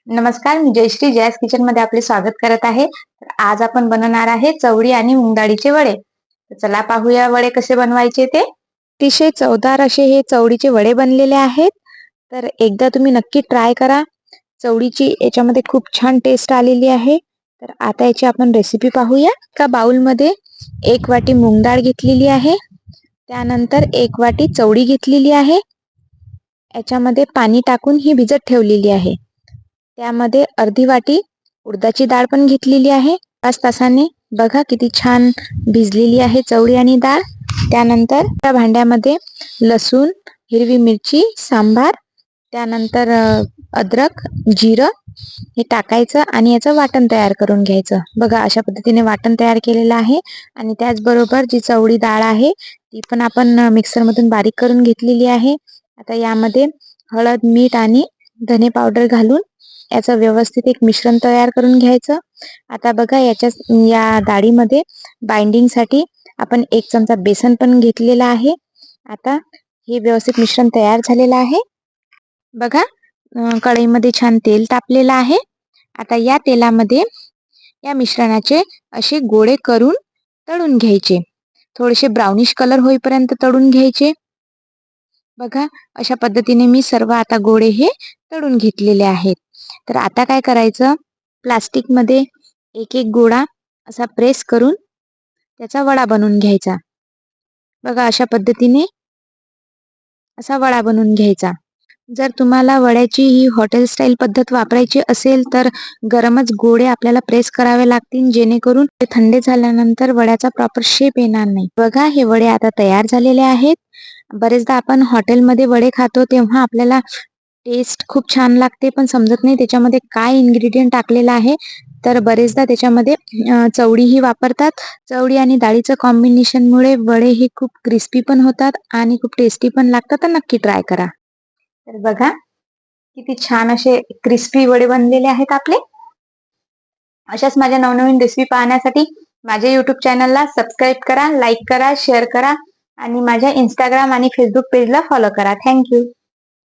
नमस्कार, मी जयश्री जॅस किचन मध्ये आपले स्वागत करत आहे। तर आज आपण बनवणार आहे चवळी आणि मूग डाळीचे वडे। तर चला पाहूया वडे कसे बनवायचे ते। अतिशय चवदार असे हे चवळीचे वडे बनलेले आहेत। तर एकदा तुम्ही नक्की ट्राय करा। चवळीची याच्यामध्ये खूप छान टेस्ट आलेली आहे। तर आता याची आपण रेसिपी पाहूया। एका बाउल मध्ये 1 वाटी मूग डाळ घेतलेली आहे। त्यानंतर 1 वाटी चवळी घेतलेली आहे। याच्यामध्ये पाणी टाकून ही भिजत ठेवलेली आहे। त्यामध्ये अर्धी वाटी उडदाची डाळ पण घेतलेली आहे। 5 तासाने बघा किती छान भिजलेली आहे चवळी आणि डाळ। त्यानंतर त्या भांड्यामध्ये लसूण, हिरवी मिरची, सांबार, त्यानंतर अद्रक, जिरं हे टाकायचं आणि याचं वाटण तयार करून घ्यायचं। बघा अशा पद्धतीने वाटण तयार केलेलं आहे। आणि त्याचबरोबर जी चवळी डाळ आहे ती पण आपण मिक्सर मधून बारीक करून घेतलेली आहे। आता यामध्ये हळद, मीठ आणि धने पावडर घालून याचं व्यवस्थित एक मिश्रण तयार करून घ्यायचं। आता बघा या डाळीमध्ये बाइंडिंग साठी आपण 1 चमचा बेसन पण घेतलेला आहे। आता हे व्यवस्थित मिश्रण तयार झालेलं आहे। बघा कढईमध्ये छान तेल तापलेलं आहे। आता या तेलामध्ये या मिश्रणाचे असे गोळे करून तळून घ्यायचे। थोडेसे ब्राउनिश कलर होईपर्यंत तळून घ्यायचे। बघा अशा पद्धतीने मी सर्व आता गोळे हे तळून घेतलेले आहेत। तर आता काय करायचं, प्लास्टिक मध्ये एक एक गोळा असा प्रेस करून त्याचा वडा बनवून घ्यायचा। बघा अशा पद्धतीने असा वडा बनवून घ्यायचा। जर तुम्हाला वड्याची ही हॉटेल स्टाईल पद्धत वापरायची असेल तर गरमच गोळे आपल्याला प्रेस करावे लागतील, जेणेकरून ते थंड झाल्यानंतर वड्याचा प्रॉपर शेप येणार नाही। बघा हे वडे आता तयार झालेले आहेत। बरेचदा आपण हॉटेलमध्ये वडे खातो तेव्हा आपल्याला टेस्ट खूप छान लागते, पण समजत नाही त्याच्यामध्ये काय इन्ग्रेडियंट टाकलेलं आहे। तर बरेचदा त्याच्यामध्ये चवळी ही वापरतात। चवळी आणि डाळीचं कॉम्बिनेशन मुळे वडे हे खूप क्रिस्पी पण होतात आणि खूप टेस्टी पण लागतात। तर नक्की ट्राय करा। तर बघा किती छान असे क्रिस्पी वडे बनलेले आहेत आपले। अशाच माझ्या नवनवीन रेसिपी पाहण्यासाठी माझ्या YouTube चॅनलला सबस्क्राईब करा, लाईक करा, शेअर करा आणि माझ्या Instagram आणि Facebook पेजला फॉलो करा। थँक्यू।